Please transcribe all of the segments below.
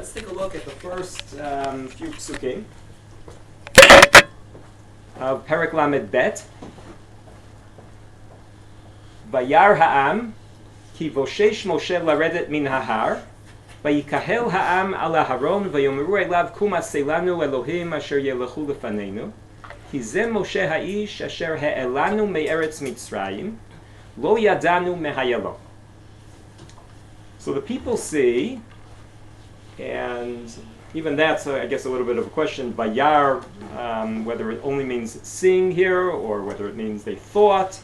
Let's take a look at the first few psukim of Perek Lamed Bet. Vayar ha'am ki voshesh Moshe laredet min hahar vayikahel ha'am ala haron vayomeru elav kum aselanu Elohim asher yelechu lefanenu ki zeh Moshe ha'ish asher ha'elanu me'eretz Mitzrayim lo yadanu mehayelo. So the people see, and even that's, I guess, a little bit of a question, Vayar, whether it only means seeing here, or whether it means they thought.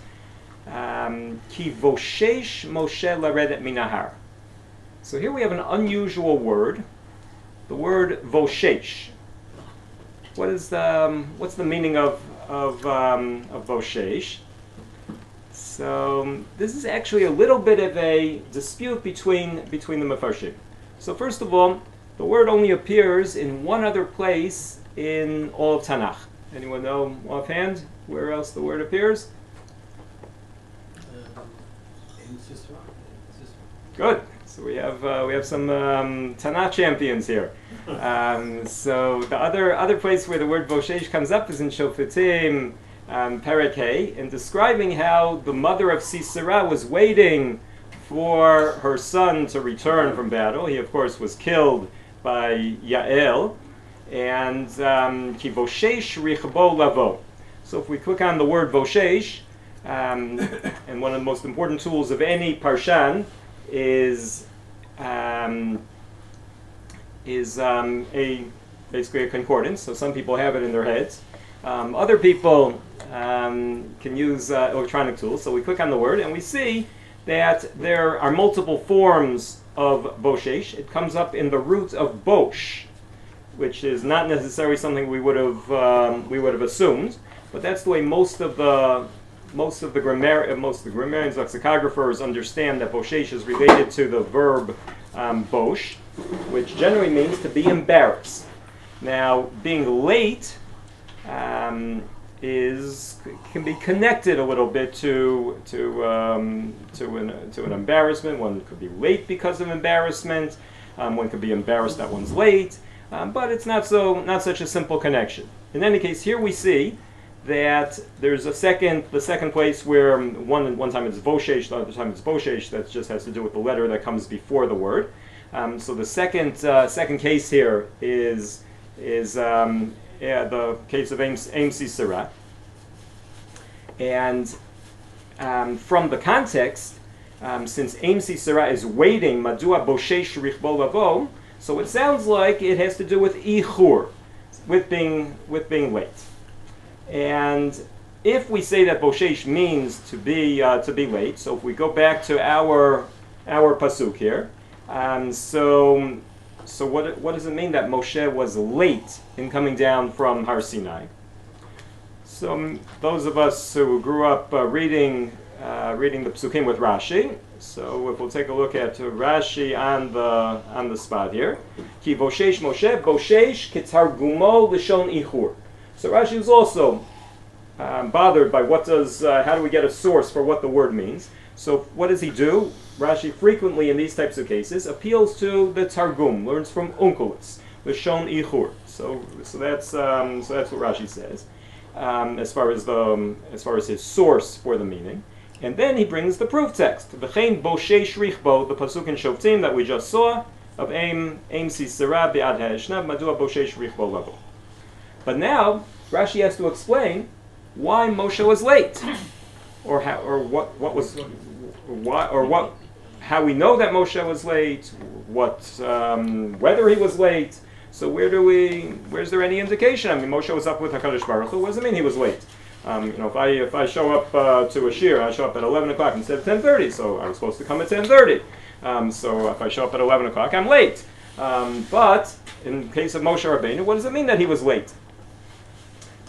Ki voshesh Moshe laredet minahar. So here we have an unusual word, the word voshesh. What's the meaning of voshesh? So this is actually a little bit of a dispute between the Mefarshim. So first of all, the word only appears in one other place in all of Tanakh. Anyone know offhand where else the word appears? Good. So we have some Tanakh champions here. So the other place where the word Voshesh comes up is in Shofetim Perek Hey, in describing how the mother of Sisera was waiting for her son to return from battle. He, of course, was killed by Yael. And ki voshesh richbo lavo. So if we click on the word voshesh, and one of the most important tools of any parshan is basically a concordance. So some people have it in their heads. Other people can use electronic tools. So we click on the word and we see that there are multiple forms of boshesh. It comes up in the root of bosh, which is not necessarily something we would have assumed, but that's the way most of the grammarians, lexicographers understand that boshesh is related to the verb bosh, which generally means to be embarrassed. Now, being late can be connected a little bit to an embarrassment. One could be late because of embarrassment. One could be embarrassed that one's late, but it's not such a simple connection. In any case, here we see that there's the second place where one time it's voshesh, the other time it's boshesh. That just has to do with the letter that comes before the word. So the second case here is the case of Aim Sisera. And from the context, since Aim Sisera is waiting, Madua Boshesh Richbo Lavo, so it sounds like it has to do with Ichur, with being late. And if we say that Boshesh means to be late, so if we go back to our pasuk here, so what does it mean that Moshe was late in coming down from Har Sinai? So those of us who grew up reading the psukim with Rashi, so if we'll take a look at Rashi on the spot here, Ki voshesh Moshe boshesh ketargumo lishon ichur. So Rashi is also bothered by how do we get a source for what the word means? So what does he do? Rashi frequently in these types of cases appeals to the Targum, learns from Onkelos, Lishon Ichur. So that's what Rashi says as far as his source for the meaning, and then he brings the proof text. V'chein boshesh richbo, the pasuk in Shoftim that we just saw of Aim Sisera be'ad ha'eshnav madua boshesh richbo lavo. But now Rashi has to explain why Moshe was late, how we know that Moshe was late, whether he was late. So where's there any indication? I mean, Moshe was up with HaKadosh Baruch Hu. What does it mean he was late? If I show up to a shir, I show up at 11 o'clock instead of 10:30, so I was supposed to come at 10:30. So if I show up at 11 o'clock, I'm late. But in the case of Moshe Rabbeinu, what does it mean that he was late?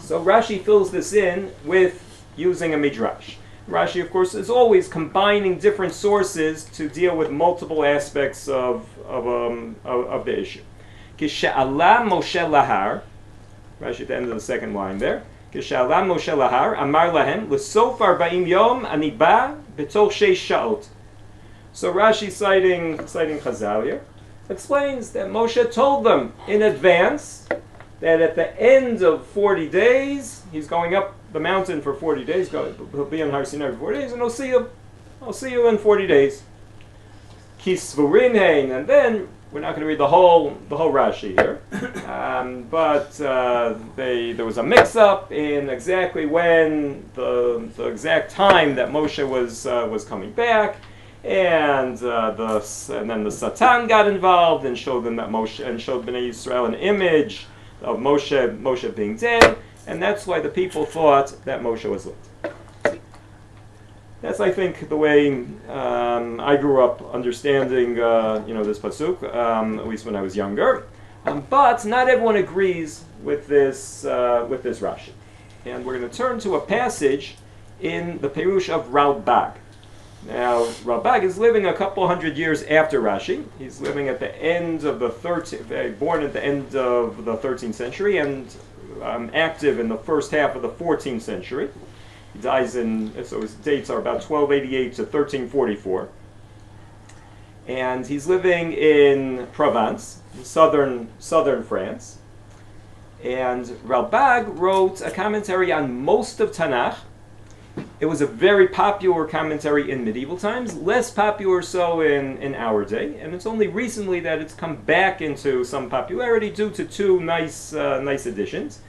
So Rashi fills this in with using a midrash. Rashi, of course, is always combining different sources to deal with multiple aspects of the issue. Kishe'ala Moshe lahar, Rashi at the end of the second line there. Kishe'ala Moshe lahar, amar lahem, l'sof 40 yom ani ba b'toch 6 sha'ot. So Rashi citing Chazal here. explains that Moshe told them in advance that at the end of 40 days, he's going up the mountain for 40 days, he'll be on Har Sinai for 40 days, and I'll see you in 40 days. Kisvurinhein, and then we're not going to read the whole Rashi here, but there was a mix-up in exactly when the exact time that Moshe was coming back, and then the Satan got involved and showed them that Moshe and showed Bnei Yisrael an image of Moshe being dead, and that's why the people thought that Moshe was late. That's, I think, the way I grew up understanding, this pasuk, at least when I was younger. But not everyone agrees with this Rashi, and we're going to turn to a passage in the Perush of Rabbi. Now, Rabbi is living a couple hundred years after Rashi. He's living at the end of born at the end of the 13th century, and active in the first half of the 14th century. He dies so his dates are about 1288 to 1344. And he's living in Provence, in southern France. And Ralbag wrote a commentary on most of Tanakh. It was a very popular commentary in medieval times, less popular so in our day. And it's only recently that it's come back into some popularity due to two nice editions.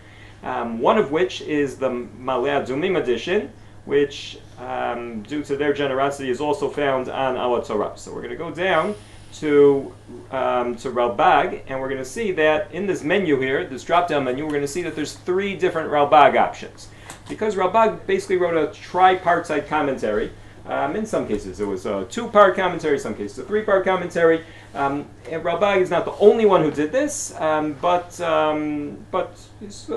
One of which is the Malei Adumim edition, which, due to their generosity, is also found on Ala Torah. So we're going to go down to Ralbag, and we're going to see that in this menu here, this drop-down menu, we're going to see that there's three different Ralbag options. Because Ralbag basically wrote a tripartite commentary. In some cases it was a two-part commentary, in some cases a three-part commentary. And Ralbag is not the only one who did this, but there's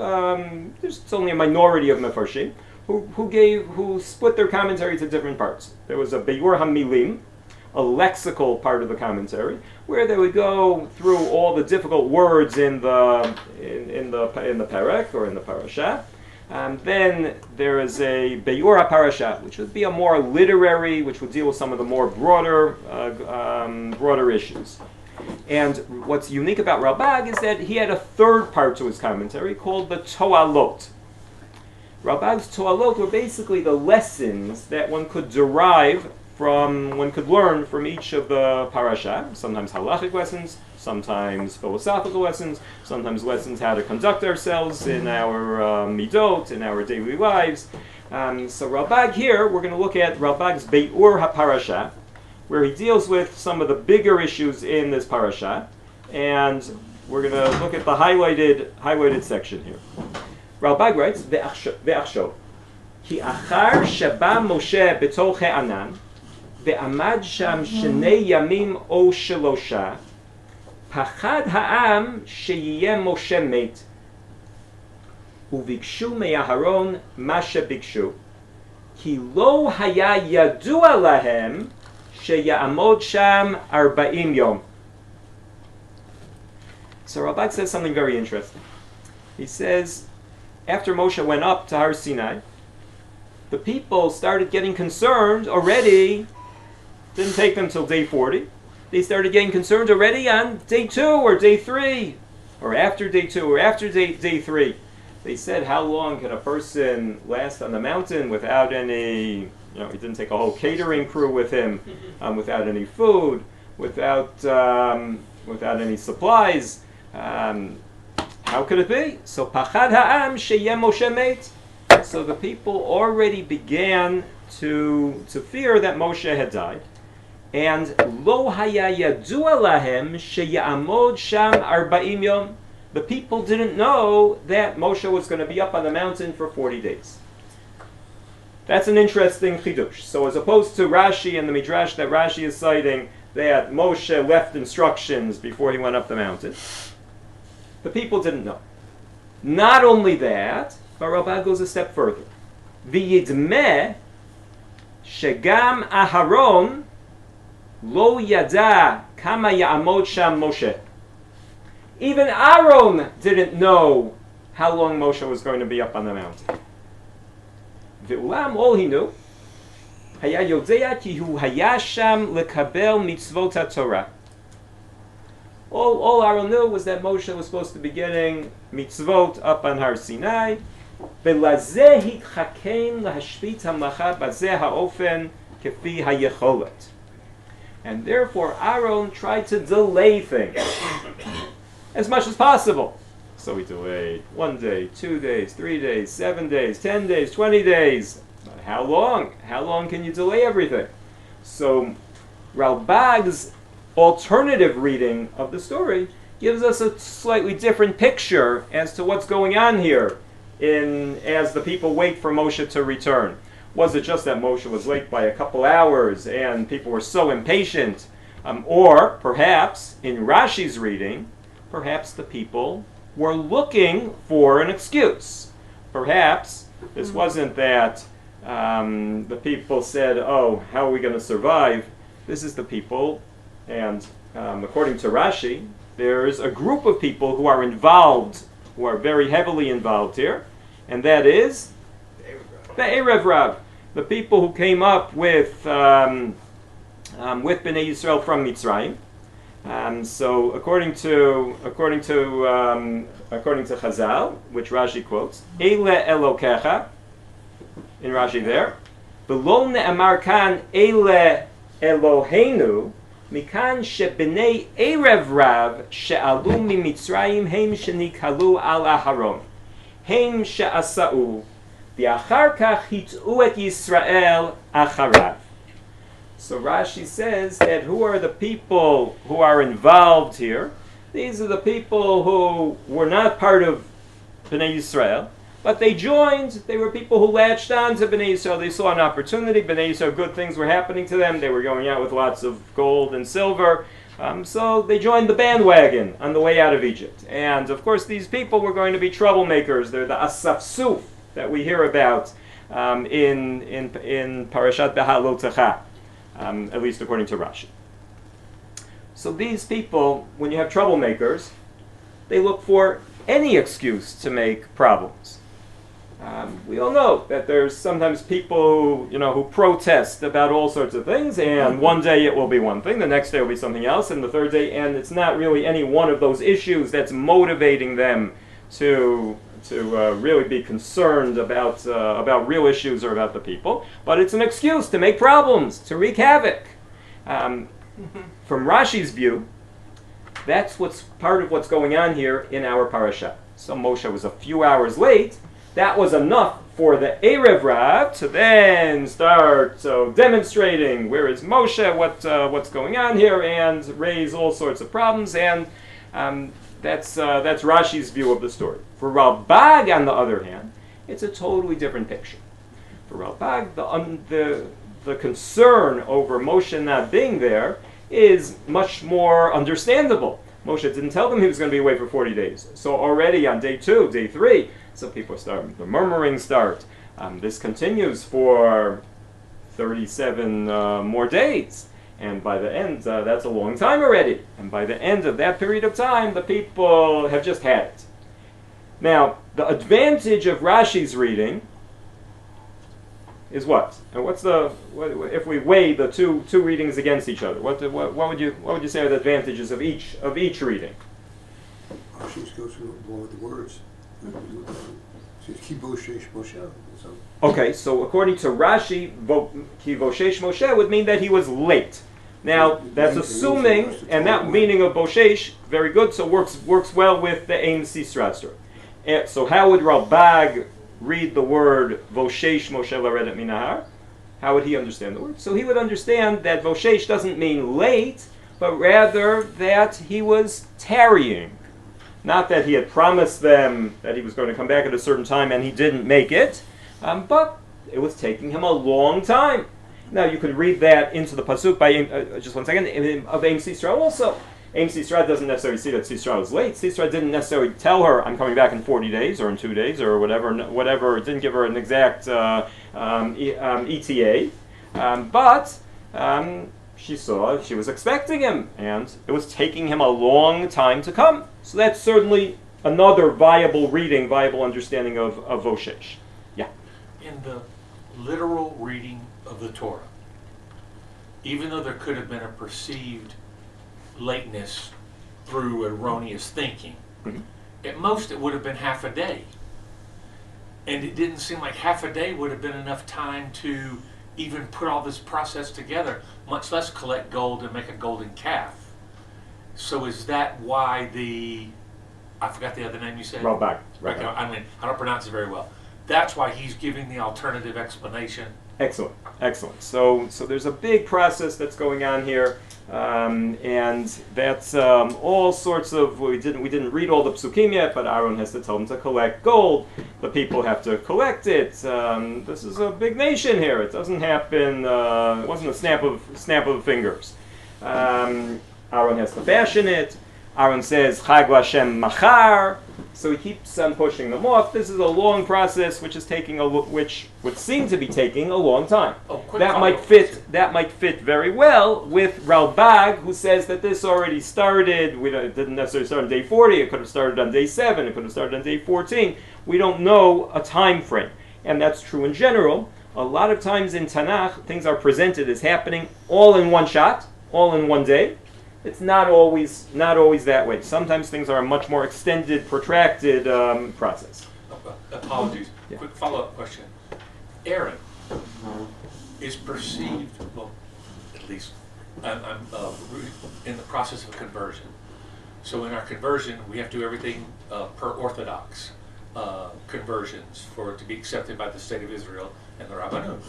only a minority of Mefarshim who split their commentary to different parts. There was a Beyur HaMilim, a lexical part of the commentary, where they would go through all the difficult words in the Perek or in the Parashat. Then there is a Beyur HaParashat, which would be a more literary, which would deal with some of the more broader issues. And what's unique about Ralbag is that he had a third part to his commentary called the Toalot. Ralbag's Toalot were basically the lessons that one could learn from each of the parashat. Sometimes halachic lessons, sometimes philosophical lessons, sometimes lessons how to conduct ourselves in our midot, in our daily lives. So Ralbag here, we're going to look at Ralbag's Beyur HaParashat, where he deals with some of the bigger issues in this parashat, and we're going to look at the highlighted section here. Ralbag writes, Ve'achshav, Ki achar sheba Moshe b'tol Anan, ve'amad sham shnei yamim o shelosha, pachad ha'am sheyiyeh Moshe met, uvikshu me'aharon ma shebikshu, ki lo haya yadua lahem sheya'amod sham 40 yom. So Ralbag says something very interesting. He says, after Moshe went up to Har Sinai, the people started getting concerned already. Didn't take them till day 40. They started getting concerned already on day 2 or day 3, or after day 2 or after day 3. They said, how long can a person last on the mountain without any, he didn't take a whole catering crew with him, without any food, without any supplies. How could it be? So pachad ha'am sheyeh Moshe met. So the people already began to fear that Moshe had died. And lo haya yadua lahem sheya'amod sham 40 yom. The people didn't know that Moshe was going to be up on the mountain for 40 days. That's an interesting chidush. So as opposed to Rashi and the Midrash that Rashi is citing that Moshe left instructions before he went up the mountain, the people didn't know. Not only that, but Ralbag goes a step further. V'yidmeh shegam Aharon lo yada kama ya'amod sham Moshe. Even Aaron didn't know how long Moshe was going to be up on the mountain. Ve'ulam, all he knew, haya yodea ki hu haya sham lekabel mitzvot haTorah. All Aaron knew was that Moshe was supposed to be getting mitzvot up on Har Sinai. ולזה התחכם להשבית המלאכה בזה האופן כפי היכולת. And therefore Aaron tried to delay things as much as possible. So he delayed 1 day, 2 days, 3 days, 7 days, 10 days, 20 days. How long? How long can you delay everything? So Ralbag's alternative reading of the story gives us a slightly different picture as to what's going on here as the people wait for Moshe to return. Was it just that Moshe was late by a couple hours and people were so impatient? Or perhaps, in Rashi's reading, perhaps the people were looking for an excuse. Perhaps this wasn't that the people said, oh, how are we going to survive? This is the people, and according to Rashi, there's a group of people who are involved, who are very heavily involved here, and that is the Erev Rav, the people who came up with Bnei Yisrael from Mitzrayim. So according to Chazal, which Rashi quotes, Eile Elokecha, in Rashi there, V'lo ne'amar kan Eile Eloheinu, Mikan shebnei Erev Rav she'alu mimitzrayim heim shenikalu al Aharon, heim she'asa'u, v'achar kach hit'u et Yisrael acharav. So Rashi says that who are the people who are involved here? These are the people who were not part of Bnei Yisrael, but they joined. They were people who latched on to Bnei Yisrael. They saw an opportunity. Bnei Yisrael, good things were happening to them. They were going out with lots of gold and silver. So they joined the bandwagon on the way out of Egypt. And of course, these people were going to be troublemakers. They're the Asafsuf that we hear about in Parashat Behalotecha. At least according to Rashi. So these people, when you have troublemakers, they look for any excuse to make problems. We all know that there's sometimes people who protest about all sorts of things, and one day it will be one thing, the next day it will be something else, and the third day, and it's not really any one of those issues that's motivating them to really be concerned about real issues or about the people, but it's an excuse to make problems, to wreak havoc. From Rashi's view, that's what's part of what's going on here in our parasha. So Moshe was a few hours late. That was enough for the Erev Rav to then start demonstrating where is Moshe, what's going on here, and raise all sorts of problems, and that's Rashi's view of the story. For Ralbag, on the other hand, it's a totally different picture. For Ralbag, the concern over Moshe not being there is much more understandable. Moshe didn't tell them he was going to be away for 40 days. So already on day 2, day 3, some people start, the murmuring start. This continues for 37 more days. And by the end, that's a long time already. And by the end of that period of time, the people have just had it. Now, the advantage of Rashi's reading is what? And if we weigh the two readings against each other? What would you say are the advantages of each reading? Rashi's goes along with the words. Okay, so according to Rashi, ki voshesh Moshe would mean that he was late. Now, that's assuming, and that meaning of Boshesh, very good, so works well with the Ein Sisra story. So how would Ralbag read the word Voshesh Moshe Laredet Minahar? How would he understand the word? So he would understand that Voshesh doesn't mean late, but rather that he was tarrying. Not that he had promised them that he was going to come back at a certain time and he didn't make it, but it was taking him a long time. Now you could read that into the pasuk by just 1 second of Ein Sisra also. Ein Sisra doesn't necessarily see that Sisra was late. Sisra didn't necessarily tell her, I'm coming back in 40 days or in 2 days or whatever. It didn't give her an exact ETA. But she was expecting him, and it was taking him a long time to come. So that's certainly another viable reading, viable understanding of Voshesh. Yeah? In the literal reading of the Torah, even though there could have been a perceived lateness through erroneous thinking. Mhm. At most, it would have been half a day. And it didn't seem like half a day would have been enough time to even put all this process together, much less collect gold and make a golden calf. So is that why I forgot the other name you said? Rabbi. Okay, I mean, I don't pronounce it very well. That's why he's giving the alternative explanation. Excellent, excellent. So there's a big process that's going on here, and that's all sorts of. We didn't read all the psukim yet, but Aaron has to tell them to collect gold. The people have to collect it. This is a big nation here. It doesn't happen. It wasn't a snap of fingers. Aaron has to fashion it. Aaron says Chag Lashem Machar. So he keeps on pushing them off. This is a long process, which is taking which would seem to be taking a long time. That might fit very well with Ralbag, who says that this already started. It didn't necessarily start on day 40. It could have started on day 7. It could have started on day 14. We don't know a time frame, and that's true in general. A lot of times in Tanakh, things are presented as happening all in one shot, all in one day. It's not always that way. Sometimes things are a much more extended, protracted process. Apologies. Yeah. Quick follow-up question. Aaron is perceived, well, at least I'm in the process of conversion. So in our conversion, we have to do everything per Orthodox conversions for it to be accepted by the state of Israel and the Rabbanut.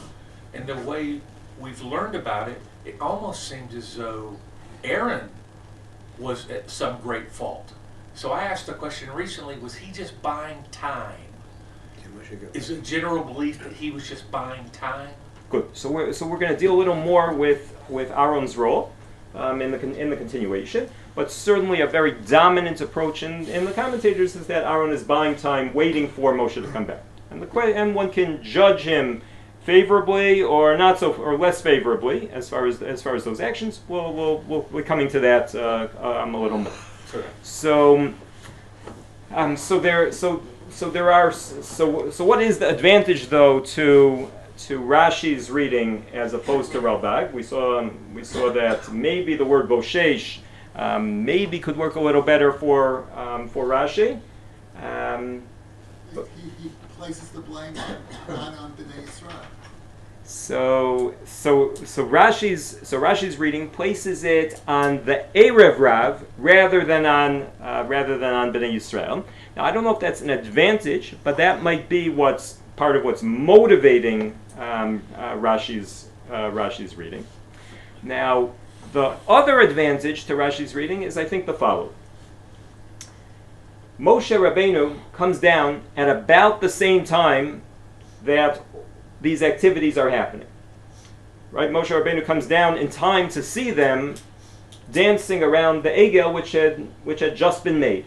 And the way we've learned about it, it almost seems as though Aaron was at some great fault. So I asked the question recently, was he just buying time? Is it general belief that he was just buying time? Good. So we're going to deal a little more with Aaron's role in the continuation, but certainly a very dominant approach in the commentators is that Aaron is buying time, waiting for Moshe to come back, and one can judge him favorably or not so, or less favorably as far as those actions. We'll be coming to that a little more. Sure. So what is the advantage though to Rashi's reading as opposed to Ralbag? We saw that maybe the word boshesh maybe could work a little better for Rashi. He places the blame on Bnei Yisrael. So Rashi's reading places it on the Erev Rav rather than on Bnei Yisrael. Now I don't know if that's an advantage, but that might be part of what's motivating Rashi's reading. Now the other advantage to Rashi's reading is I think the following. Moshe Rabbeinu comes down at about the same time that these activities are happening. Right? Moshe Rabbeinu comes down in time to see them dancing around the Egel which had just been made.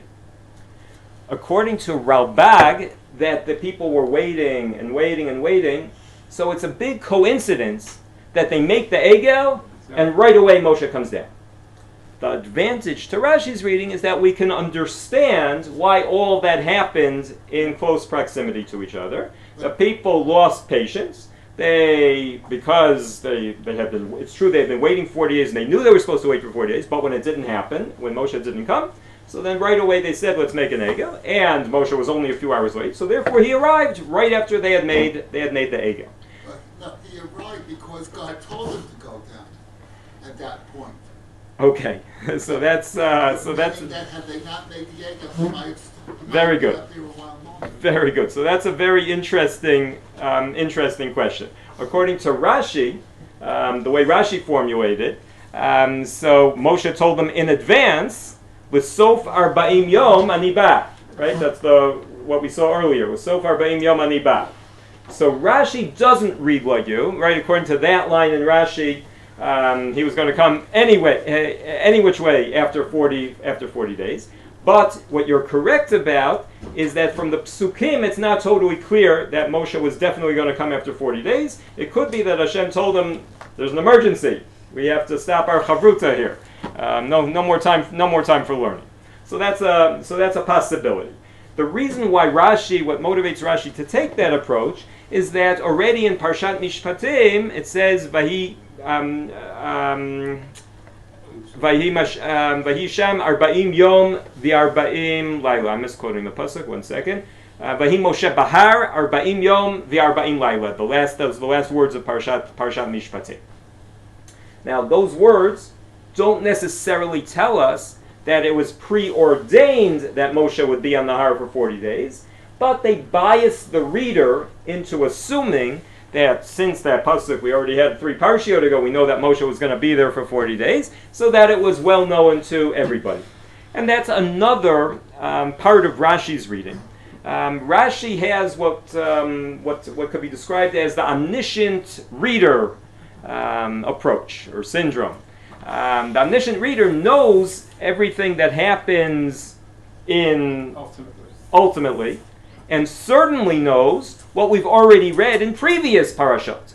According to Ralbag, that the people were waiting and waiting and waiting, so it's a big coincidence that they make the Egel and right away Moshe comes down. The advantage to Rashi's reading is that we can understand why all that happened in close proximity to each other. The people lost patience. Because they had been, it's true they had been waiting 40 days and they knew they were supposed to wait for 40 days, but when it didn't happen, when Moshe didn't come, so then right away they said, let's make an Egel, and Moshe was only a few hours late, so therefore he arrived right after they had made the Egel. But no, he arrived because God told him to go down at that point. Okay, so that's That had they not made the Egel, he might very good. have been a while longer. Very good. So that's a very interesting question. According to Rashi, the way Rashi formulated, so Moshe told them in advance, with Sof Arba'im Yom Ani Ba. Right? That's what we saw earlier. With Sof Arba'im Yom Ani Ba. So Rashi doesn't read like you. Right? According to that line in Rashi, he was going to come anyway, any which way after 40 days. But what you're correct about is that from the psukim, it's not totally clear that Moshe was definitely going to come after 40 days. It could be that Hashem told him, "There's an emergency. We have to stop our chavruta here. No more time for learning." So that's a possibility. The reason why what motivates Rashi to take that approach is that already in Parashat Mishpatim it says, Vahi Sham Arba'im Yom V'Arba'im Laila. I'm misquoting the pasuk. 1 second. Vahi Moshe Bahar Arba'im Yom V'Arba'im Laila. Those are the last words of Parashat Mishpatim. Now, those words don't necessarily tell us that it was preordained that Moshe would be on the Har for 40 days, but they bias the reader into assuming that since that pasuk we already had 3 parshiot ago, we know that Moshe was going to be there for 40 days, so that it was well known to everybody. And that's another part of Rashi's reading. Rashi has what could be described as the omniscient reader approach or syndrome. The omniscient reader knows everything that happens in ultimately, and certainly knows what we've already read in previous parashat.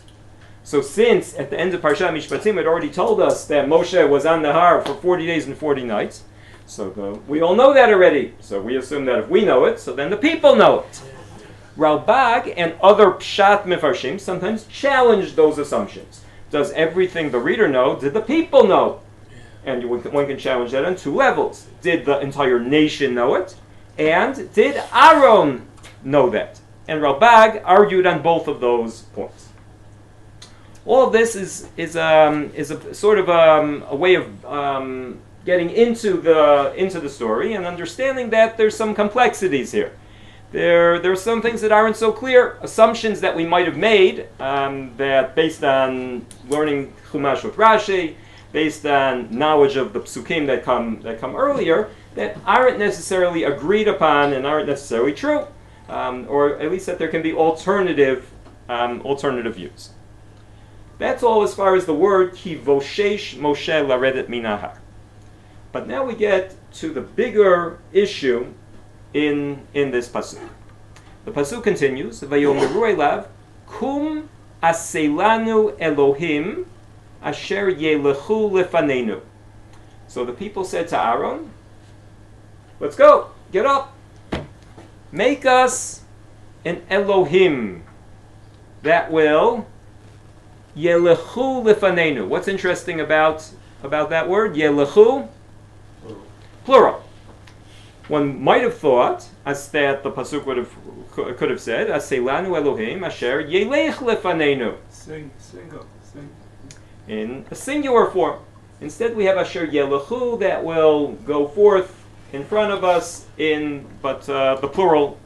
So since at the end of Parashat Mishpatim it already told us that Moshe was on the Har for 40 days and 40 nights, so we all know that already. So we assume that if we know it, so then the people know it. Ralbag and other Pshat Mefarshim sometimes challenge those assumptions. Does everything the reader know? Did the people know? And one can challenge that on 2 levels. Did the entire nation know it? And did Aaron know that? And Ralbag argued on both of those points. All of this is a sort of a way of getting into the story and understanding that there's some complexities here. There are some things that aren't so clear, assumptions that we might have made that based on learning Chumash with Rashi, based on knowledge of the psukim that come earlier, that aren't necessarily agreed upon and aren't necessarily true, or at least that there can be alternative views. That's all as far as the word Ki Voshesh Moshe Laredet Minahar. But now we get to the bigger issue in this pasuk. The pasuk continues, Vayomeru elav, Kum aseilanu Elohim asher yelechu lefanenu. So the people said to Aaron, let's go, get up, make us an Elohim that will yelechu lefanenu. What's interesting about that word, yelechu? Plural. One might have thought, as that the pasuk could have said, "Aseilanu Elohim asher yelech lefanenu." Sing. In a singular form. Instead, we have asher yelechu that will go forth in front of us but the plural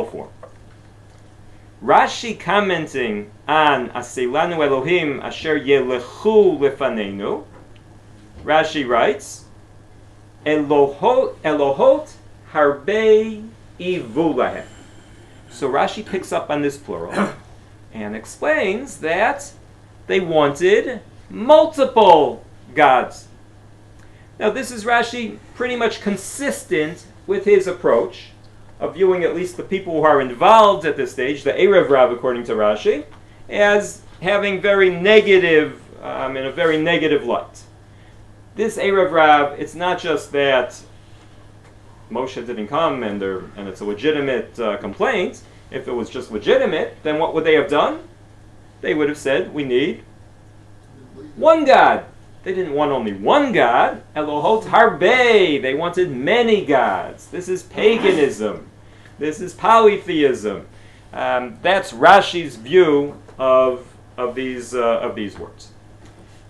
form. Rashi commenting on Aseilanu Elohim asher yelechu lefanenu. Rashi writes, Elohot Harbe Ivulahem. So Rashi picks up on this plural and explains that they wanted multiple gods. Now this is Rashi pretty much consistent with his approach of viewing at least the people who are involved at this stage, the Erev Rav according to Rashi, as having very negative, in a very negative light. This Erev Rav, it's not just that Moshe didn't come and it's a legitimate complaint. If it was just legitimate, then what would they have done? They would have said, we need one God. They didn't want only one God. Elohot Harbe. They wanted many gods. This is paganism. This is polytheism. That's Rashi's view of these words.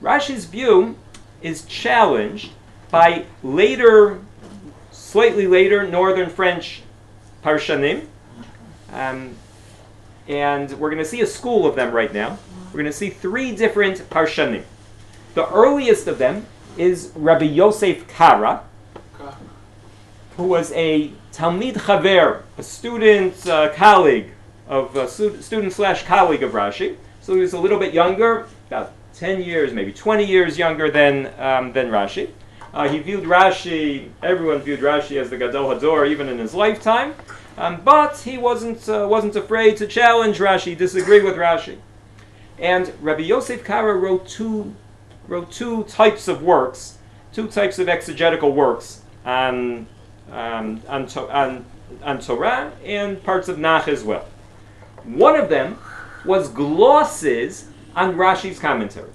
Rashi's view is challenged by slightly later Northern French Parshanim. And we're going to see a school of them right now. We're going to see 3 different Parshanim. The earliest of them is Rabbi Yosef Kara, who was a Talmid Chaver, a student colleague of student/colleague of Rashi. So he was a little bit younger, about 10 years, maybe 20 years younger than Rashi. He viewed Rashi, everyone viewed Rashi as the Gadol Hador even in his lifetime, but he wasn't afraid to challenge Rashi, disagree with Rashi. And Rabbi Yosef Kara wrote two types of works, 2 types of exegetical works on Torah and parts of Nach as well. One of them was glosses on Rashi's commentary.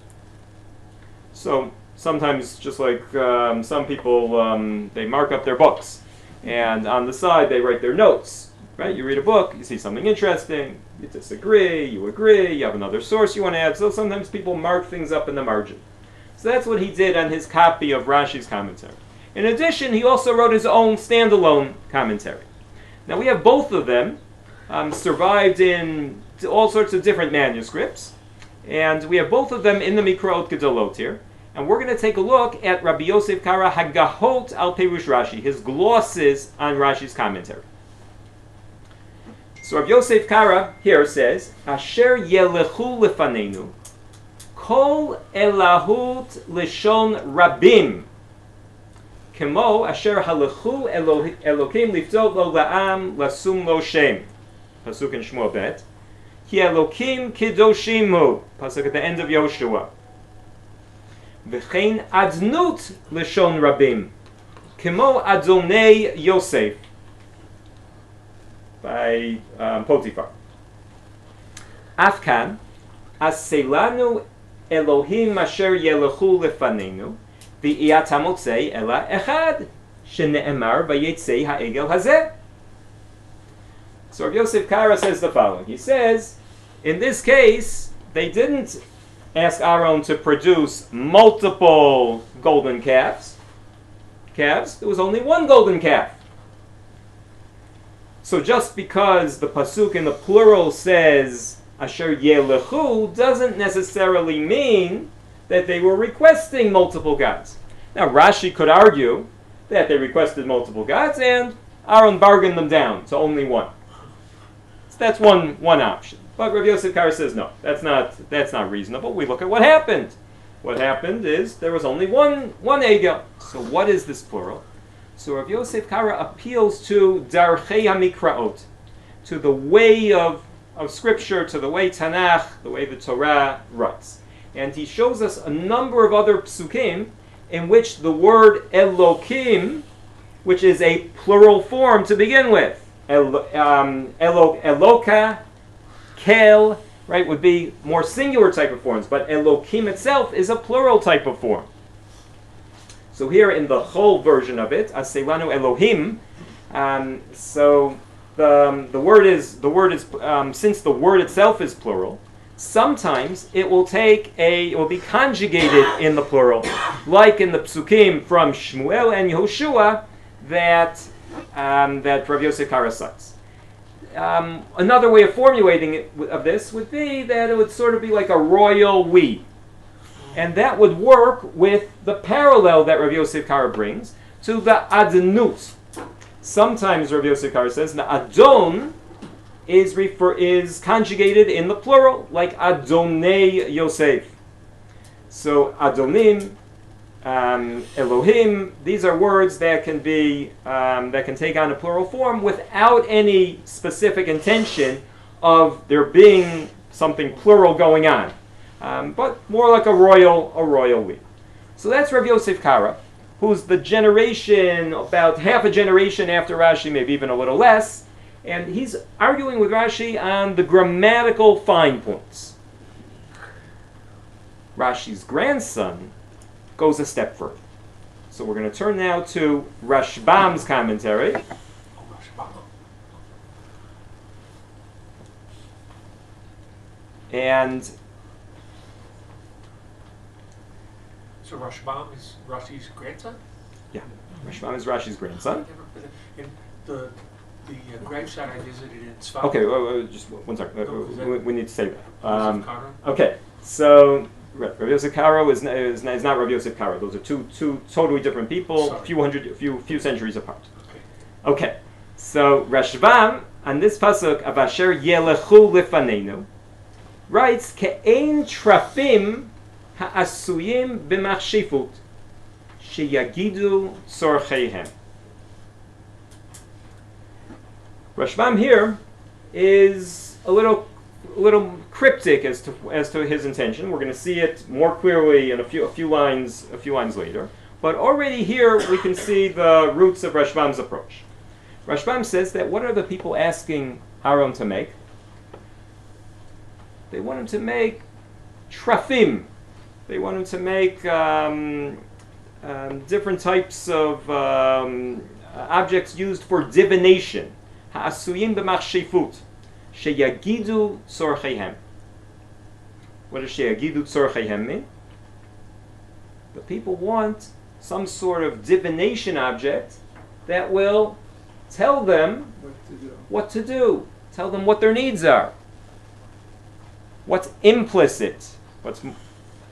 So sometimes just like some people, they mark up their books, and on the side they write their notes, right? You read a book, you see something interesting, you disagree, you agree, you have another source you want to add, so sometimes people mark things up in the margin. So that's what he did on his copy of Rashi's commentary. In addition, he also wrote his own standalone commentary. Now we have both of them survived in all sorts of different manuscripts, and we have both of them in the Mikraot Gedolot here, and we're going to take a look at Rabbi Yosef Kara Hagahot al Perush Rashi, his glosses on Rashi's commentary. So Rabbi Yosef Kara here says, Asher yelechu lefanenu, kol elahut lishon rabim, kemo asher halechu Elokim liftot lo la'am lasum lo shem. Pasuk in Shmuel Bet. Ki Elokim kidoshim hu. Pasuk at the end of Yoshua. V'chein adnut lishon rabim, kemo Adonai Yosef. By Potiphar. Afkan, Aselanu Elohim asher yelechu lefanenu, v'iyat hamotzei ela echad, shene'emar vayetzei ha'egel hazeh. So Rabbi Yosef Kara says the following. He says, in this case, they didn't ask Aaron to produce multiple golden calves. There was only one golden calf. So just because the pasuk in the plural says Asher Yelechu doesn't necessarily mean that they were requesting multiple gods. Now Rashi could argue that they requested multiple gods and Aaron bargained them down to only one. So that's one option. But Rabbi Yosef Kara says no, that's not reasonable. We look at what happened. What happened is there was only one egel. So what is this plural? So Rabbi Yosef Kara appeals to Darchei HaMikraot, to the way of Scripture, to the way Tanakh, the way the Torah writes. And he shows us a number of other psukim in which the word Elokim, which is a plural form to begin with, Eloka, Kel, right, would be more singular type of forms, but Elokim itself is a plural type of form. So here in the whole version of it, Aselanu Elohim. So the word is since the word itself is plural, sometimes it will be conjugated in the plural, like in the psukim from Shmuel and Yehoshua that Rabbi Yosef Kara cites. Another way of formulating this would be that it would sort of be like a royal we. And that would work with the parallel that Rabbi Yosef Kara brings to the Adonut. Sometimes Rabbi Yosef Kara says the Adon is conjugated in the plural, like Adonai Yosef. So Adonim, Elohim, these are words that can be that can take on a plural form without any specific intention of there being something plural going on. But more like a royal we. So that's Rabbi Yosef Kara, who's the generation, about half a generation after Rashi, maybe even a little less, and he's arguing with Rashi on the grammatical fine points. Rashi's grandson goes a step further. So we're going to turn now to Rashbam's commentary. And so Rashbam is Rashi's grandson? yeah, Rashbam is Rashi's grandson. In the gravesite I visited in Tzfat. Okay, just one second. We need to say that. Yosef Kara? Okay, so Rabbi Yosef Kara is not Rabbi Yosef Kara. Those are two totally different people, Sorry. few centuries apart. Okay. Okay, so Rashbam on this pasuk of Asher Yelechu Lefanenu writes Ke'ein Trafim Ha'asuyim B'machshifut Sheyagidu Tzorcheihem. Rashbam here is a little cryptic as to his intention. We're going to see it more clearly in a few lines later. But already here we can see the roots of Rashbam's approach. Rashbam says that what are the people asking Aaron to make? They want him to make trafim. They wanted to make different types of objects used for divination. Ha'asuyim b'machshefut, sheyagidu tzorcheihem. What does sheyagidu tzorcheihem mean? The people want some sort of divination object that will tell them what to do, tell them what their needs are. What's implicit, what's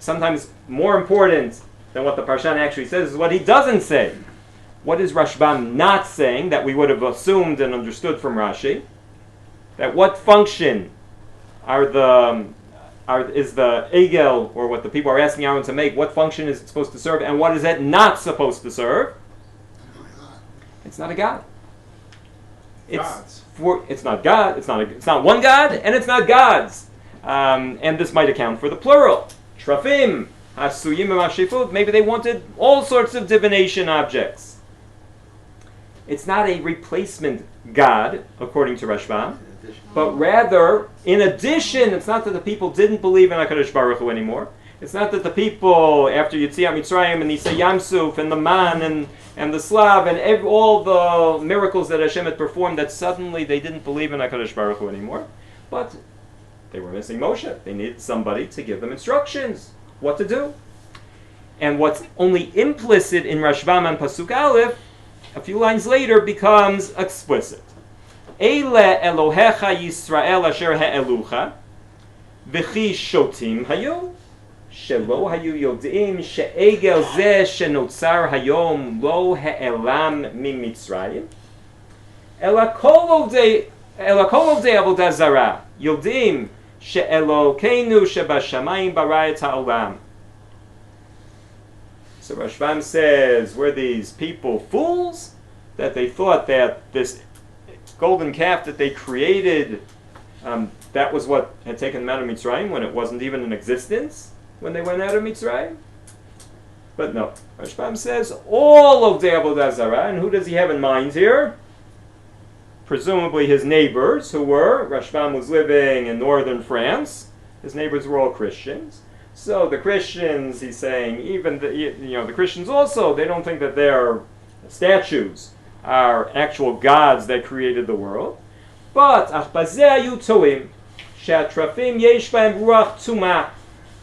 sometimes more important than what the Parshat actually says is what he doesn't say. What is Rashbam not saying that we would have assumed and understood from Rashi? That what function is the egel, or what the people are asking Aaron to make, what function is it supposed to serve, and what is it not supposed to serve? It's not a god. It's not God. It's not one God, and it's not gods. And this might account for the plural. Trafim, hasuyim b'machshefut. Maybe they wanted all sorts of divination objects. It's not a replacement God, according to Rashbam, but rather, in addition, it's not that the people didn't believe in HaKadosh Baruch Hu anymore. It's not that the people, after Yetziat Mitzrayim and Nisa Yamsuf and the Man and the Slav and all the miracles that Hashem had performed, that suddenly they didn't believe in HaKadosh Baruch Hu anymore. But they were missing Moshe. They needed somebody to give them instructions, what to do. And what's only implicit in Rashbam and Pasuk Aleph, a few lines later, becomes explicit. Eile Elohecha Yisrael asher ha'elucha, v'chi shotim hayu, shelo hayu yodim she'egel zeh shenotzar hayom lo ha'elam mimitzrayim, ela kol ovdei avodah zarah, yodim she'elokeinu shebashamayim bara et ha'olam. So Rashbam says, were these people fools that they thought that this golden calf that they created, that was what had taken them out of Mitzrayim when it wasn't even in existence when they went out of Mitzrayim? But no, Rashbam says all of the Avodah Zarah, and who does he have in mind here? Presumably his neighbors, who were, Rashbam was living in northern France, his neighbors were all Christians. So the Christians, he's saying, even the Christians also, they don't think that their statues are actual gods that created the world. But ach bazeh hayu toim she'atrafim yesh bahem ruach tumah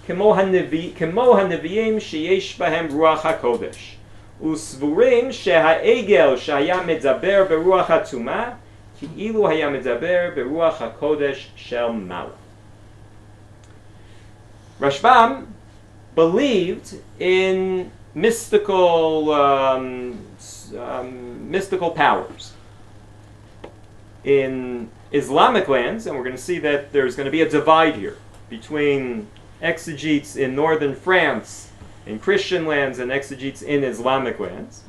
kemo haneviim sheyesh bahem ruach hakodesh usvurim she'haegel shehaya medaber beruach hatumah ki'ilu haya medaber beruach hakodesh shel malach. Rashbam believed in mystical powers. In Islamic lands, and we're going to see that there's going to be a divide here between exegetes in northern France, in Christian lands, and exegetes in Islamic lands,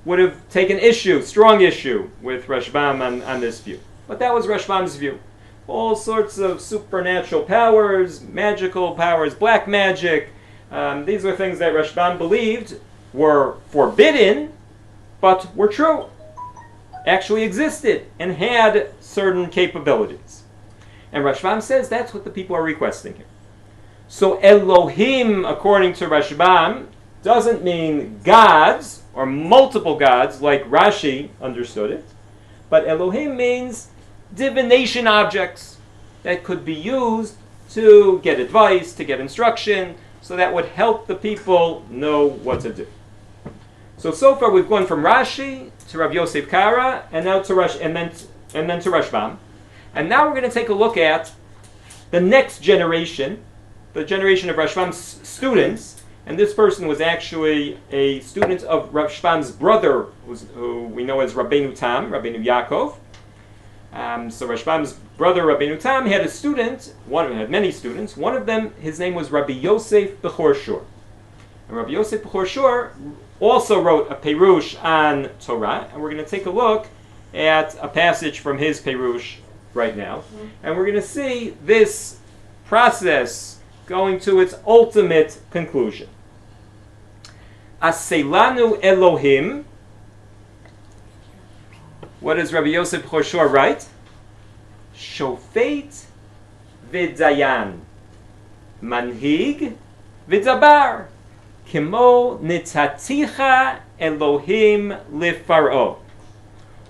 would have taken strong issue with Rashbam on this view. But that was Rashbam's view. All sorts of supernatural powers, magical powers, black magic. These were things that Rashbam believed were forbidden, but were true, actually existed, and had certain capabilities. And Rashbam says that's what the people are requesting here. So Elohim, according to Rashbam, doesn't mean gods, or multiple gods, like Rashi understood it, but Elohim means divination objects that could be used to get advice, to get instruction, so that would help the people know what to do. So far we've gone from Rashi to Rav Yosef Kara, and now to and then to Rashbam, and now we're going to take a look at the next generation, the generation of Rashbam's students, and this person was actually a student of Rashbam's brother, who we know as Rabbeinu Tam, Rabbeinu Yaakov. So Rashbam's brother Rabbeinu Tam had a student, had many students. One of them, his name was Rabbi Yosef Bechor Shur. And Rabbi Yosef Bechor Shur also wrote a Perush on Torah, and we're going to take a look at a passage from his Perush right now. And we're going to see this process going to its ultimate conclusion. Aseilanu Elohim. What does Rabbi Yosef Bechor Shur write? Shofet v'dayan. manhig v'dabar kimo nitaticha Elohim lifaro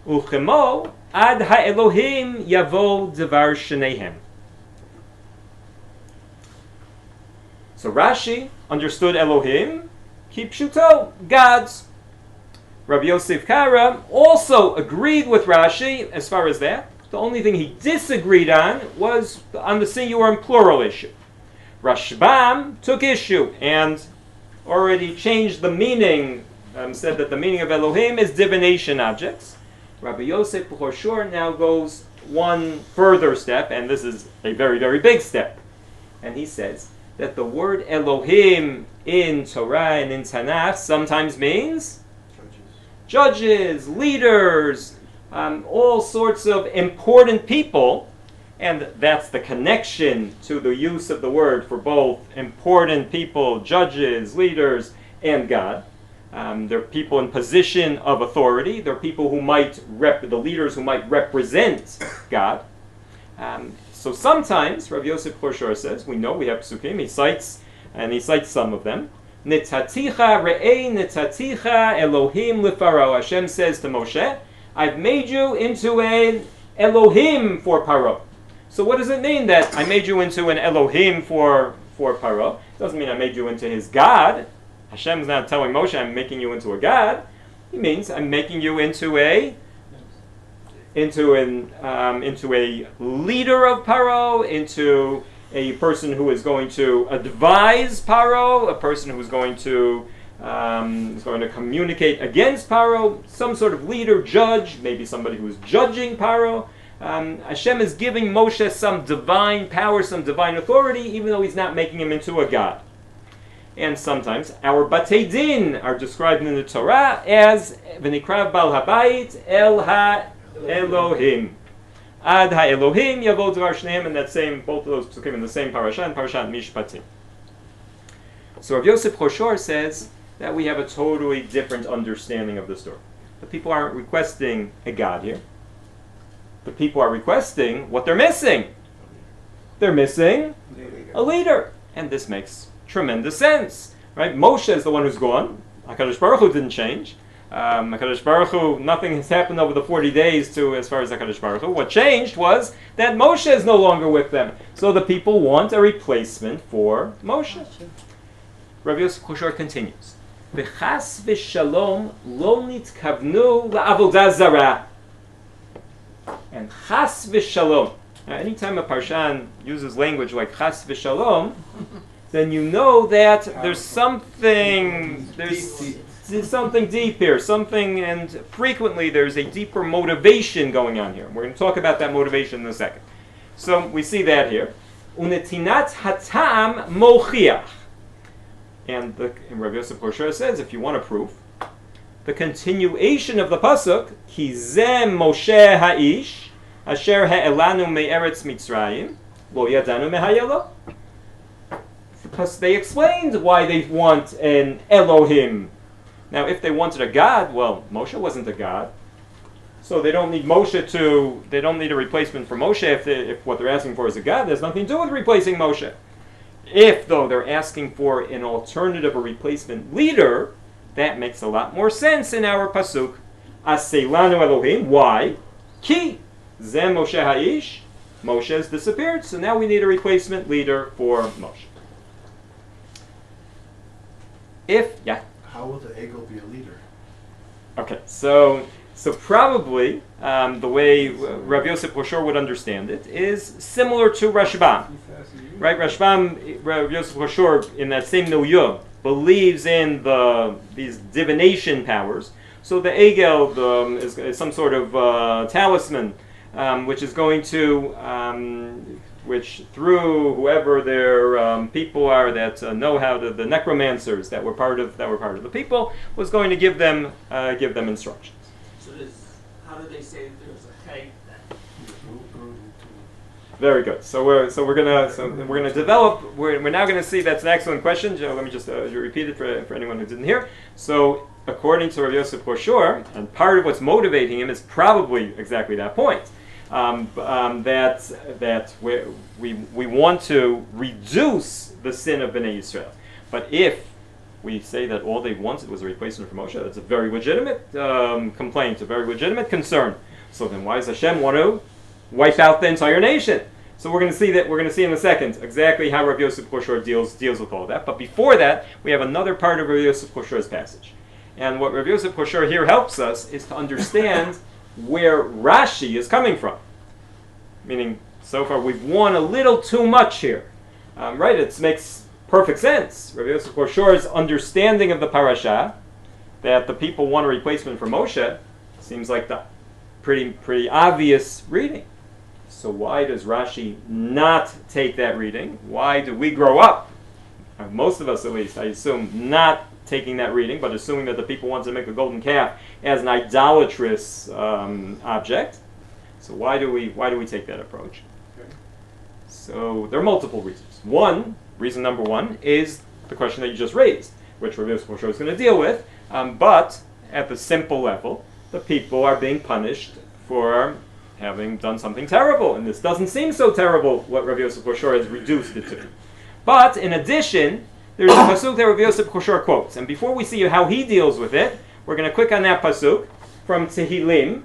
uchemo ad ha'Elohim yavo devar shenehem. So Rashi understood Elohim, kipshuto, gods. Rabbi Yosef Kara also agreed with Rashi as far as that. The only thing he disagreed on was on the singular and plural issue. Rashbam took issue and already changed the meaning, said that the meaning of Elohim is divination objects. Rabbi Yosef B'Choshor now goes one further step, and this is a very, very big step. And he says that the word Elohim in Torah and in Tanakh sometimes means judges, leaders, all sorts of important people, and that's the connection to the use of the word for both important people, judges, leaders, and God. They're people in position of authority. They're people who might the leaders who might represent God. So sometimes, Rabbi Yosef B'Choshor says, we know we have psukim, he cites some of them. Nitaticha re'ei nitaticha Elohim lefaro. Hashem says to Moshe, I've made you into an Elohim for Paro. So what does it mean that I made you into an Elohim for Paro? It doesn't mean I made you into his God. Hashem's not telling Moshe I'm making you into a God. He means I'm making you into a leader of Paro, into a person who is going to advise Paro, a person who is going to communicate against Paro, some sort of leader, judge, maybe somebody who is judging Paro. Hashem is giving Moshe some divine power, some divine authority, even though he's not making him into a god. And sometimes our Batei Din are described in the Torah as V'nikrav Bal Habayit El Ha-Elohim. Ad Ha-Elohim Yavo Dvar Shneim, and that same, both of those psukim in the same Parashat, Parashat Mishpatim. So Rav Yosef B'Choshor says that we have a totally different understanding of the story. The people aren't requesting a god here. The people are requesting what they're missing. They're missing a leader. And this makes tremendous sense. Right? Moshe is the one who's gone. HaKadosh Baruch Hu didn't change. HaKadosh Baruch Hu, nothing has happened over the 40 days as far as HaKadosh Baruch Hu. What changed was that Moshe is no longer with them. So the people want a replacement for Moshe. Rabbi Yosef B'Choshor continues. V'chas v'shalom lo nitkavnu la'avodah zarah. And chas v'shalom. Now, anytime a parshan uses language like chas v'shalom, then you know that there's something deep here, and frequently there's a deeper motivation going on here. We're going to talk about that motivation in a second. So we see that here. Unetinat hatam mochiach. And Rabbi Yosef B'Choshor says, if you want a proof, the continuation of the pasuk, Ki zeh Moshe ha'ish, asher ha'elanu me'eretz Mitzrayim, lo yadanu mehayelo. Because they explained why they want an Elohim. Now, if they wanted a god, well, Moshe wasn't a god. So they don't need they don't need a replacement for Moshe if what they're asking for is a god. There's nothing to do with replacing Moshe. If, though, they're asking for an alternative, a replacement leader, that makes a lot more sense in our pasuk. Aseilanu Elohim. Why? Ki zeh Moshe ha'ish. Moshe has disappeared, so now we need a replacement leader for Moshe. How will the Egel be a leader? Okay, so probably the way Rabbi Yosef B'Choshor would understand it is similar to Rashbam. Right, Rabbi Yosef B'Choshor, in that same milieu, believes in these divination powers. So the Egel is some sort of talisman, which is going to, which through whoever their people are that know how to, the necromancers that were part of the people, was going to give them instructions. So how do they say that there's a cake then? Very good. So we're gonna develop. We're now going to see. That's an excellent question. Let me just repeat it for anyone who didn't hear. So according to Rabbi Yosef B'Choshor, and part of what's motivating him is probably exactly that point, that we want to reduce the sin of Bnei Yisrael. But if we say that all they wanted was a replacement for Moshe, that's a very legitimate complaint, a very legitimate concern. So then why does Hashem want to wipe out the entire nation? So we're going to see that. We're going to see in a second exactly how Rabbi Yosef Koshor deals with all that. But before that, we have another part of Rabbi Yosef Koshor's passage, and what Rabbi Yosef Koshor here helps us is to understand where Rashi is coming from. Meaning, so far we've won a little too much here, right? It makes perfect sense. Rabbi Yosef Koshor's understanding of the parasha, that the people want a replacement for Moshe, seems like the pretty obvious reading. So why does Rashi not take that reading? Why do we grow up, most of us at least, I assume, not taking that reading, but assuming that the people wanted to make a golden calf as an idolatrous object? So why do we take that approach? Okay. So there are multiple reasons. Reason number one is the question that you just raised, which Rabbi Yosef Koshor is going to deal with. But at the simple level, the people are being punished for having done something terrible, and this doesn't seem so terrible, what Rabbi Yosef Koshor has reduced it to. But in addition, there's a pasuk that Rabbi Yosef Koshor quotes, and before we see how he deals with it, we're going to click on that pasuk from Tehillim,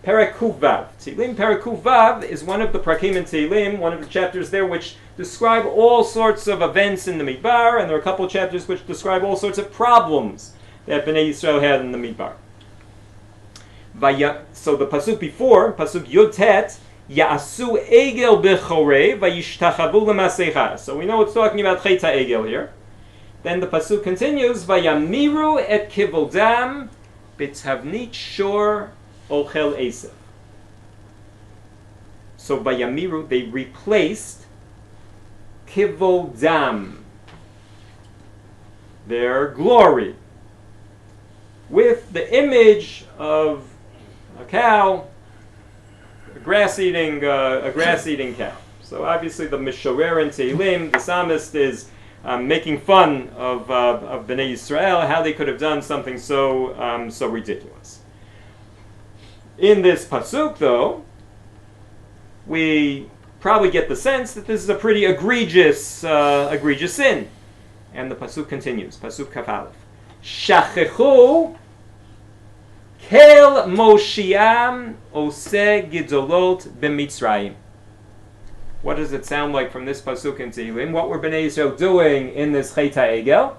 Perek Kuf Vav. Tehillim Perek Kuf Vav is one of the prakim in Tehillim, one of the chapters there which describe all sorts of events in the Midbar, and there are a couple of chapters which describe all sorts of problems that Bnei Yisrael had in the Midbar. So the pasuk before, pasuk Yud Tet, Ya'asu Egel Bechorei Vayishtachavu L'Maseicha. So we know it's talking about Chet HaEgel here. Then the pasuk continues, Vayamiru et Kivodam B'Tavnit Shor Ochel Esav. So Vayamiru, they replaced Kivodam, their glory, with the image of a cow, a grass-eating cow. So obviously the Mishorer in Tehillim, the psalmist, is making fun of Bnei Yisrael, how they could have done something so ridiculous. In this pasuk, though, we probably get the sense that this is a pretty egregious sin. And the pasuk continues, pasuk Kaf Aleph. Shachechu Kel Moshiam Ose Gidolot B'Mitzrayim. What does it sound like from this pasuk in Tehillim? What were Bnei Yisrael doing in this Chet HaEgel?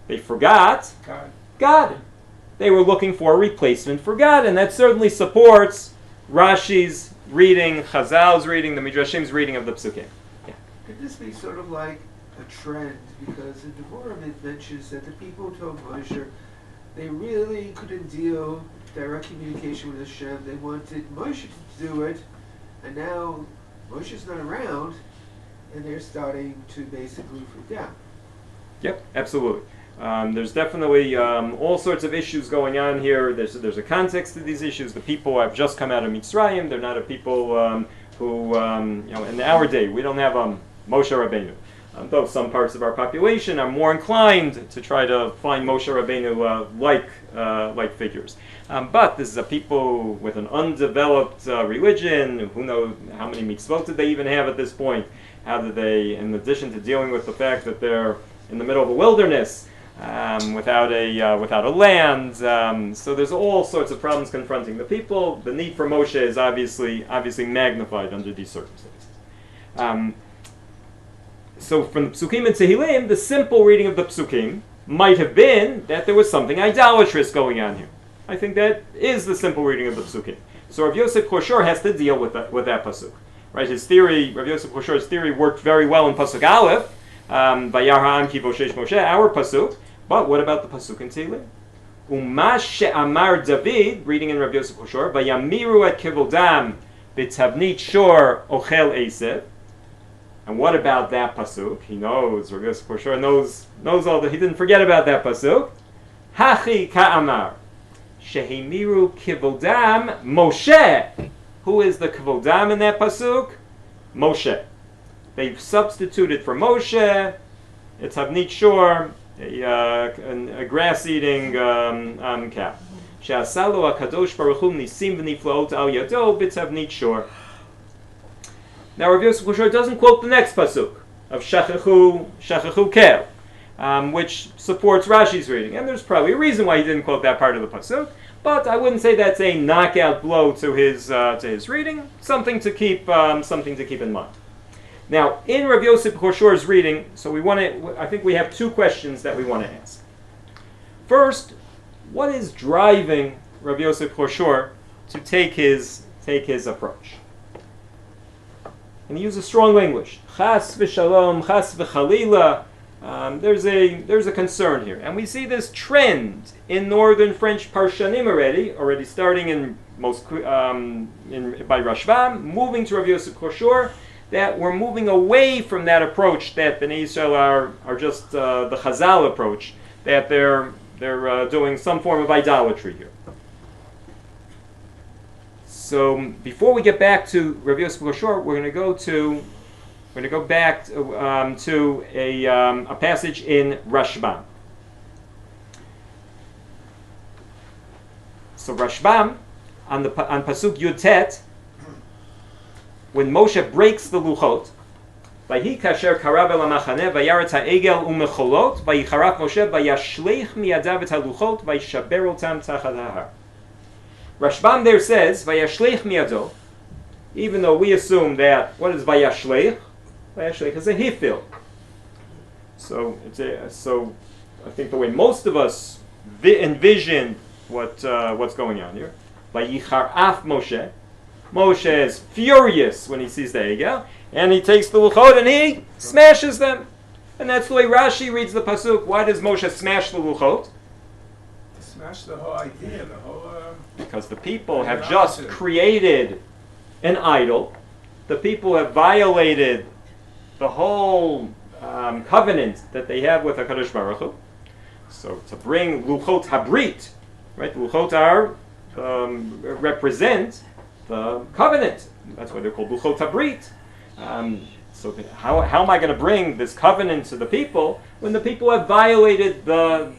They forgot God. They were looking for a replacement for God, and that certainly supports Rashi's reading, Chazal's reading, the Midrashim's reading of the psukim. Yeah. Could this be sort of like a trend? Because in Devorah it mentions that the people told Moshe they really couldn't deal direct communication with Hashem. They wanted Moshe to do it, and now Moshe's not around, and they're starting to basically forget. Yep, absolutely. There's definitely all sorts of issues going on here. There's a context to these issues. The people have just come out of Mitzrayim. They're not a people who, in our day, we don't have Moshe Rabbeinu. Though some parts of our population are more inclined to try to find Moshe Rabbeinu like figures. But this is a people with an undeveloped religion. Who knows how many mitzvot did they even have at this point? How did they, in addition to dealing with the fact that they're in the middle of a wilderness, without a land, so there's all sorts of problems confronting the people. The need for Moshe is obviously magnified under these circumstances. So from the Psukim and Tehillim, the simple reading of the Psukim might have been that there was something idolatrous going on here. I think that is the simple reading of the Psukim. So Rav Yosef Koshor has to deal with that pasuk. Right? His theory, Rav Yosef Koshor's theory, worked very well in pasuk Aleph, Vayar ha'am ki voshesh Moshe, our pasuk. But what about the pasuk in Tehillim? Uma she'amar David, reading in Rav Yosef Koshor, Vayamiru et kivodam b'tavnit shor ochel esev. And what about that pasuk? He knows, Rabbi Yosef Koshor knows all that. He didn't forget about that pasuk. Hachi ka'amar shehimiru kivodam Moshe. Who is the kivodam in that pasuk? Moshe. They've substituted for Moshe. It's Havnit Shor, a grass-eating cow. שעשה לו הקדוש ברוך הוא ניסים ונפלאות על ידו בתבנית שור. Now Rabbi Yosef Kushor doesn't quote the next pasuk of Shachachu Kel, which supports Rashi's reading, and there's probably a reason why he didn't quote that part of the pasuk. But I wouldn't say that's a knockout blow to his reading. Something to keep in mind. Now, in Rabbi Yosef Kushor's reading, so I think we have two questions that we want to ask. First, what is driving Rabbi Yosef Kushor to take his approach? And he uses strong language. Chas v'shalom, chas v'chalila. There's a concern here, and we see this trend in northern French parshanim already starting in by Rashbam, moving to Rabbi Yosef Kushor, that we're moving away from that approach that Bnei Yisrael are just the Chazal approach, that they're doing some form of idolatry here. So before we get back to Rabbi Yosef Kushor, we're going to go back to a passage in Rashbam. So Rashbam on pasuk Yud Tet, when Moshe breaks the luchot, Vayhi kasher karav el hamachaneh vayaret ha'egel umecholot vayicharaf Moshe vayashleich miyadav et haluchot vayishaber otam tachad hahar. Rashbam there says vayashleich miyado, even though we assume that what is vayashleich? Vayashleich is a hifil. So I think the way most of us envision what's going on here. Vayicharaf Moshe. Moshe is furious when he sees the egel, and he takes the luchot and he smashes them. And that's the way Rashi reads the pasuk. Why does Moshe smash the luchot? Smash the whole idea, because the people have just created an idol. The people have violated the whole covenant that they have with HaKadosh Baruch Hu. So to bring luchot habrit, right? Luchot are represent the covenant. That's why they're called luchot habrit. So how am I going to bring this covenant to the people when the people have violated the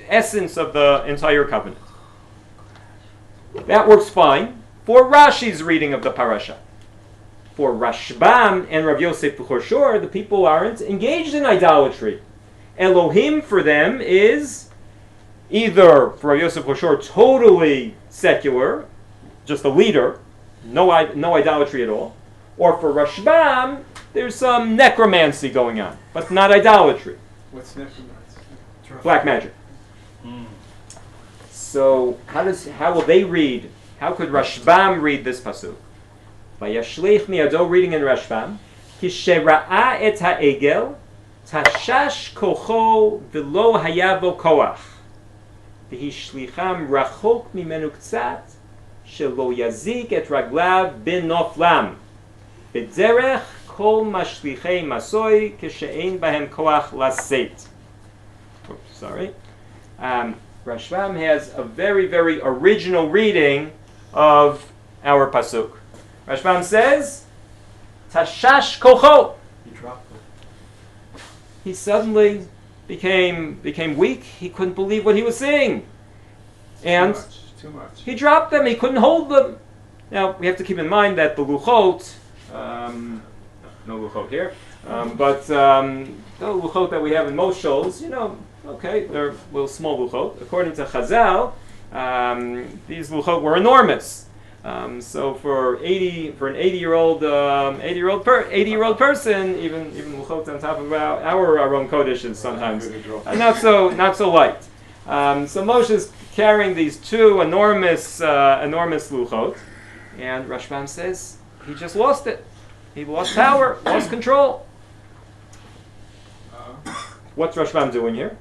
essence of the entire covenant? That works fine for Rashi's reading of the Parashat. For Rashbam and Rabbi Yosef Kushor, the people aren't engaged in idolatry. Elohim for them is either, for Rabbi Yosef Kushor, totally secular, just a leader, no idolatry at all. Or for Rashbam, there's some necromancy going on, but not idolatry. What's necromancy? Black magic. So how will they read? How could Rashbam read this pasuk? Vayashleich miyado, reading in Rashbam, Kishera'a et ha'egel, tashash kocho v'lo haya bo koach, v'hishlicham rachok mimenu k'tzat, shelo yazik et raglav bin noflam, b'derech kol mashlichei masoy, kishe'ein bahem koach laseit. Sorry. Rashbam has a very, very original reading of our pasuk. Rashbam says, Tashash kocho. He dropped it. He suddenly became weak. He couldn't believe what he was seeing. And Too much. he dropped them. He couldn't hold them. Now, we have to keep in mind that the luchot, no luchot here, but the luchot that we have in most shows, okay, they're little small luchot. According to Chazal, these luchot were enormous. So for an 80-year-old person, even luchot on top of our Aron Kodesh is sometimes not so light. So Moshe's carrying these two enormous luchot, and Rashbam says he just lost it. He lost power, lost control. What's Rashbam doing here?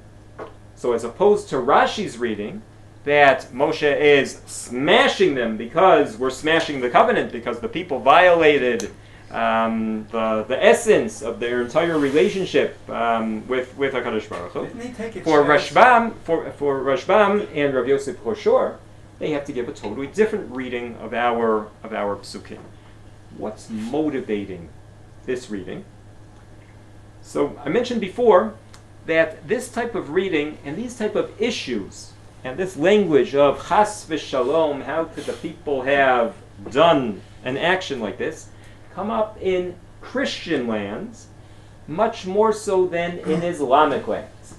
So as opposed to Rashi's reading, that Moshe is smashing them because we're smashing the covenant, because the people violated the essence of their entire relationship with HaKadosh Baruch Hu. Didn't he take a For chance? Rashbam and Rabbi Yosef Kushor, they have to give a totally different reading of our psukim. What's motivating this reading? So I mentioned before that this type of reading and these type of issues And this language of chas v'shalom, how could the people have done an action like this, come up in Christian lands much more so than in Islamic lands.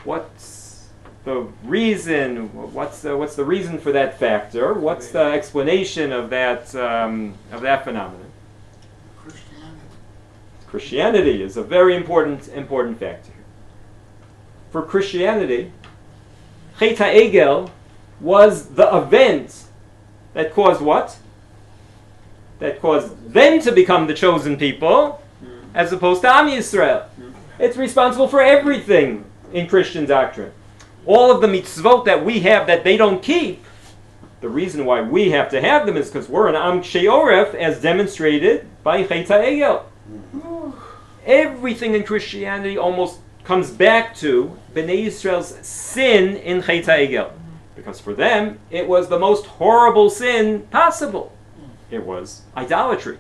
What's the reason? What's the reason for that factor? What's the explanation of that phenomenon? Christianity is a very important factor. For Christianity, Chet HaEgel was the event that caused what? That caused them to become the chosen people, as opposed to Am Yisrael. It's responsible for everything in Christian doctrine. All of the mitzvot that we have that they don't keep, the reason why we have to have them is because we're an Am Sheoref, as demonstrated by Chet HaEgel. Everything in Christianity almost comes back to Bnei Yisrael's sin in Chet HaEgel. Because for them, it was the most horrible sin possible. It was idolatry.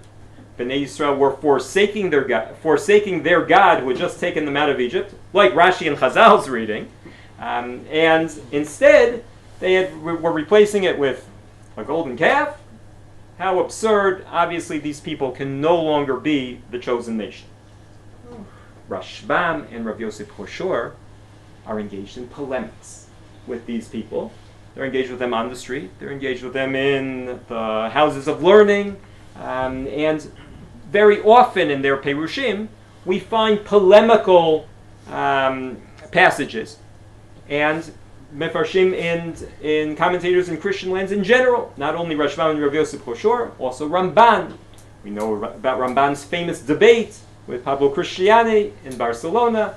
Bnei Yisrael were forsaking their God who had just taken them out of Egypt, like Rashi and Chazal's reading, and instead they were replacing it with a golden calf. How absurd! Obviously, these people can no longer be the chosen nation. Rashbam and Rav Yosef Hoshor are engaged in polemics with these people. They're engaged with them on the street. They're engaged with them in the houses of learning. And very often in their Perushim, we find polemical passages. And Mefarshim in commentators in Christian lands in general, not only Rashbam and Rav Yosef Hoshor, also Ramban. We know about Ramban's famous debate with Pablo Cristiani in Barcelona.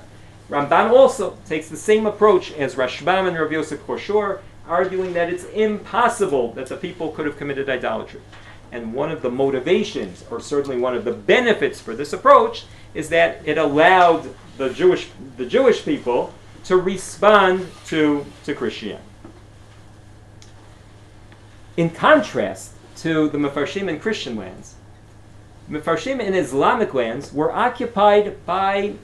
Ramban also takes the same approach as Rashbam and Rav Yosef Hoshor, arguing that it's impossible that the people could have committed idolatry. And one of the motivations, or certainly one of the benefits for this approach, is that it allowed the Jewish people to respond to Christianity. In contrast to the Mefarshim in Christian lands, Mefarshim in Islamic lands were occupied by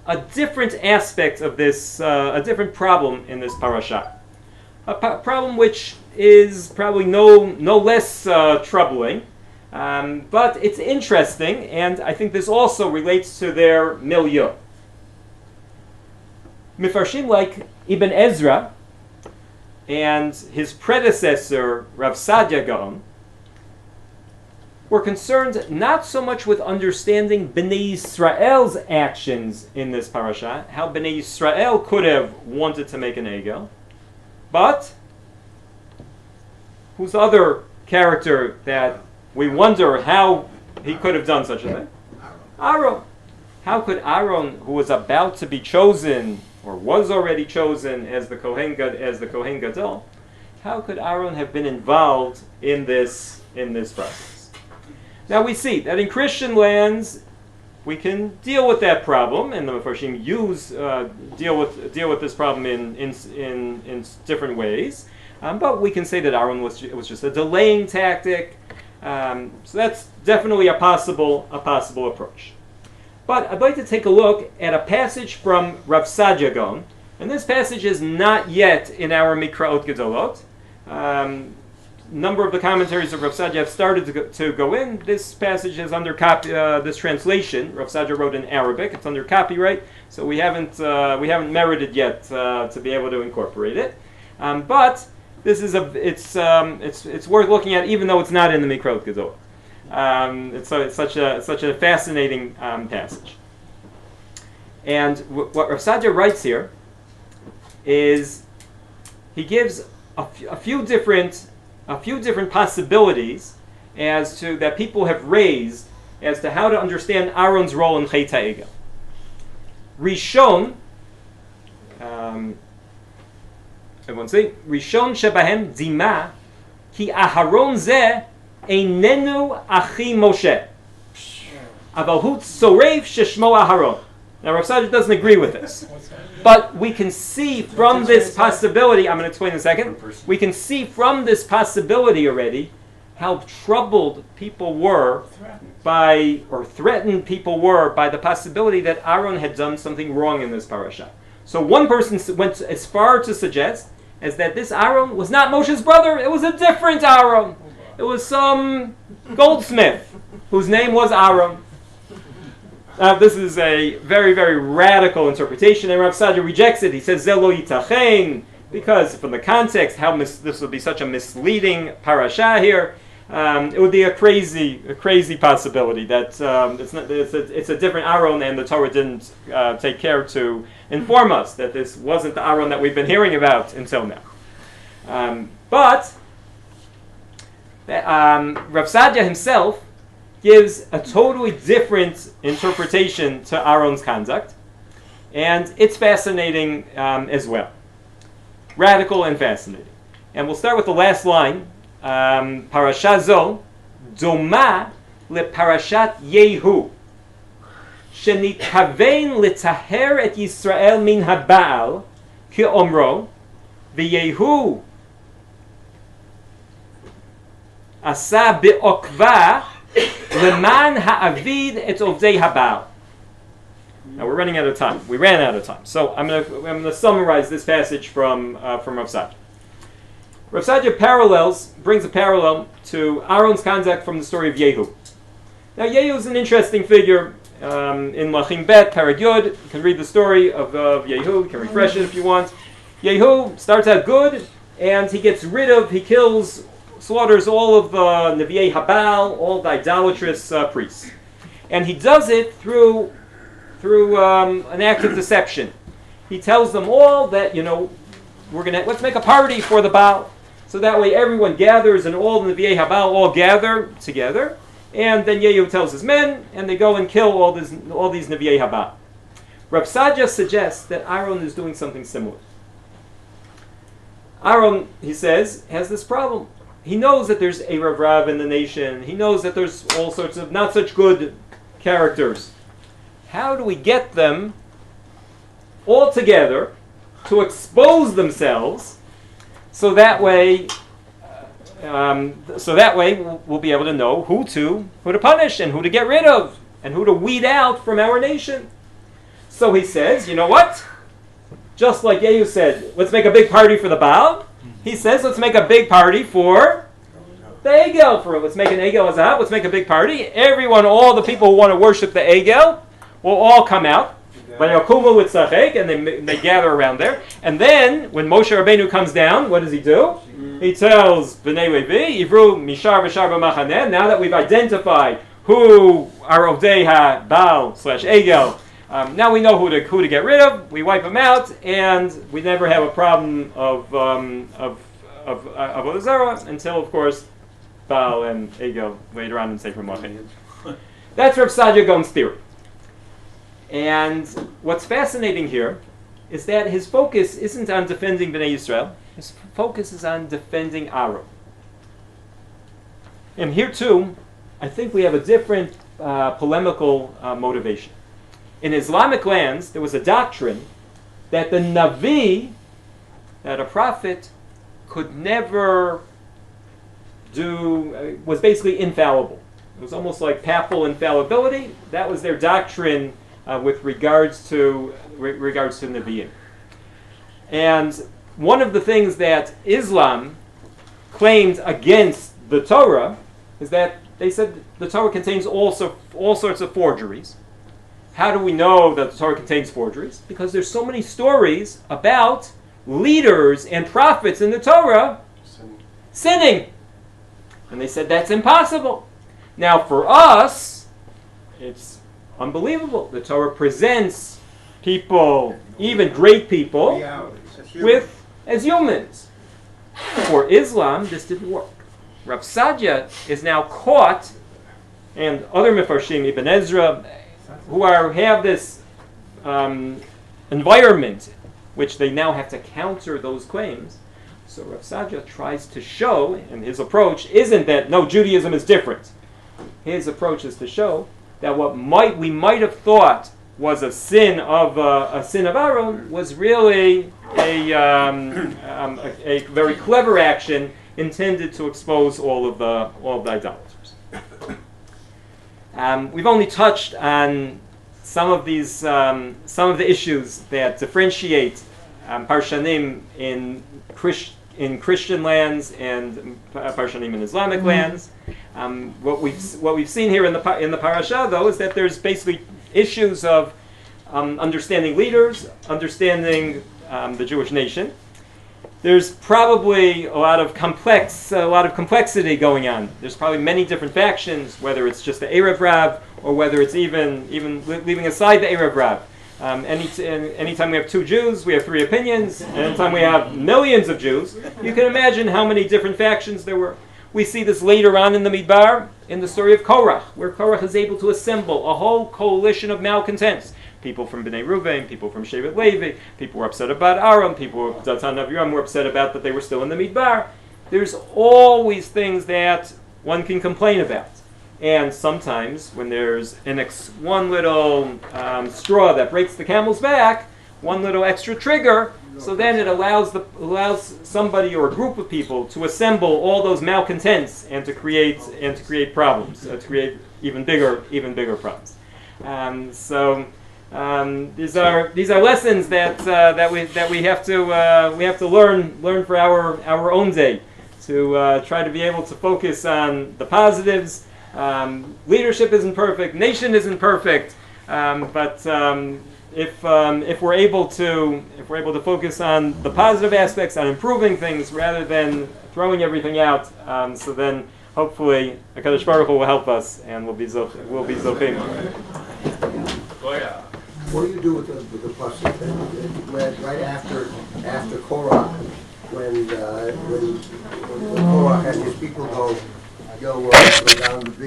a different aspect of this, a different problem in this parasha. A problem which is probably no less troubling, but it's interesting, and I think this also relates to their milieu. Mefarshim like Ibn Ezra and his predecessor Rav Sadia Gaon were concerned not so much with understanding Bnei Yisrael's actions in this parasha, how Bnei Yisrael could have wanted to make an egel, but whose other character that we wonder how he could have done such a thing? Aaron. How could Aaron, who was about to be chosen, or was already chosen as the Kohen Gadol, how could Aaron have been involved in this process? Now we see that in Christian lands we can deal with that problem, and the Mefarshim deal with this problem in different ways. But we can say that Aaron was just a delaying tactic. So that's definitely a possible approach. But I'd like to take a look at a passage from Rav Sadia Gaon, and this passage is not yet in our Mikraot Gedolot. Number of the commentaries of Rav Sadia have started to go in. This passage is under this translation. Rav Sadia wrote in Arabic. It's under copyright, so we haven't merited yet to be able to incorporate it. But this is it's worth looking at, even though it's not in the Mikraot Gedolot. It's such a fascinating passage. And what Rav Sadia writes here is he gives a few different possibilities as to that people have raised as to how to understand Aaron's role in Chet HaEgel. Rishon, everyone say, Rishon shebahem dima ki Aharon zeh einenu achi Moshe aval hu tzorev sheshmo Aharon. Now Rav Sadia doesn't agree with this, but we can see from this possibility, I'm going to explain in a second, we can see from this possibility already how troubled people were threatened people were by the possibility that Aaron had done something wrong in this parasha. So one person went as far to suggest as that this Aaron was not Moshe's brother, it was a different Aaron. It was some goldsmith whose name was Aaron. This is a very, very radical interpretation, and Rav Sadia rejects it. He says, Zelo yitachen, because from the context, this would be such a misleading parasha here. It would be a crazy possibility that it's a different Aaron, and the Torah didn't take care to inform us that this wasn't the Aaron that we've been hearing about until now. But Rav Sadia himself gives a totally different interpretation to Aaron's conduct, and it's fascinating as well. Radical and fascinating. And we'll start with the last line. Parashat zo doma leparashat Yehu shenithavein letaher et Yisrael min haBaal ki omro v'Yehu asa be'okva leman ha'avid et ovdei haBaal. Now we're running out of time. We ran out of time, so I'm going to summarize this passage from Rav Sadia. Rav Sadia brings a parallel to Aaron's conduct from the story of Yehu. Now Yehu is an interesting figure in Lachim Bet, Parag Yud. You can read the story of Yehu. You can refresh it if you want. Yehu starts out good, and he slaughters all of the Nevi'ei Habal, all the idolatrous priests. And he does it through an act of deception. He tells them all that, let's make a party for the Baal. So that way everyone gathers, and all the Nevi'ei Habal all gather together. And then Yehu tells his men, and they go and kill all these Nevi'ei Habal. Rav Sadia suggests that Aaron is doing something similar. Aaron, he says, has this problem. He knows that there's a Rav in the nation. He knows that there's all sorts of not such good characters. How do we get them all together to expose themselves so that way we'll be able to know who to punish and who to get rid of and who to weed out from our nation? So he says, you know what? Just like Yehu said, let's make a big party for the Baal. He says, let's make a big party for the Egel. Let's make an Egel Azab. Let's make a big party. Everyone, all the people who want to worship the Egel, will all come out. And they gather around there. And then, when Moshe Rabbeinu comes down, what does he do? He tells B'nai Levi, Ivru Mishar V'Shar B'Machaneh, now that we've identified who are Ovdei HaBaal / Egel, now we know who to get rid of. We wipe them out, and we never have a problem of Avodah Zarah until, of course, Baal and Egel later on in Sefer Malachim. That's Rav Sadia Gaon's theory. And what's fascinating here is that his focus isn't on defending Bnei Yisrael. His focus is on defending Aaron. And here too, I think we have a different polemical motivation. In Islamic lands, there was a doctrine that the Navi, that a prophet, could never was basically infallible. It was almost like papal infallibility. That was their doctrine with regards to Nevi'im. And one of the things that Islam claimed against the Torah is that they said the Torah contains all sorts of forgeries. How do we know that the Torah contains forgeries? Because there's so many stories about leaders and prophets in the Torah sinning. And they said that's impossible. Now for us, it's unbelievable. The Torah presents people, even great people, as humans. For Islam, this didn't work. Rav Sadia is now caught, and other Mefarshim, Ibn Ezra, who have this environment which they now have to counter those claims. So Rav Sadia tries to show, and his approach isn't that, no, Judaism is different. His approach is to show that what we might have thought was a sin of Aaron was really a very clever action intended to expose all of the idolaters. We've only touched on some of the issues that differentiate Parshanim in Christian lands and Parshanim in Islamic lands. What we've seen here in the parasha, though, is that there's basically issues of understanding leaders, understanding the Jewish nation. There's probably a lot of complexity going on. There's probably many different factions, whether it's just the Erev Rav or whether it's even leaving aside the Erev Rav. Anytime we have two Jews, we have three opinions. And anytime we have millions of Jews, you can imagine how many different factions there were. We see this later on in the Midbar, in the story of Korach, where Korach is able to assemble a whole coalition of malcontents. People from Bnei Ruvain, people from Shevet Levi, people were upset about Aram, people from Datan Aviram were upset about that they were still in the Midbar. There's always things that one can complain about. And sometimes when there's one little straw that breaks the camel's back, one little extra trigger, so then it allows somebody or a group of people to assemble all those malcontents and to create problems, to create even bigger problems. These are lessons that we have to learn for our own day, to try to be able to focus on the positives. Leadership isn't perfect, nation isn't perfect, but if we're able to focus on the positive aspects, on improving things rather than throwing everything out, so then hopefully HaKadosh Baruch Hu will help us and we'll be zochim. What do you do with the pasuk right after Korach, when Korach and his people go down the big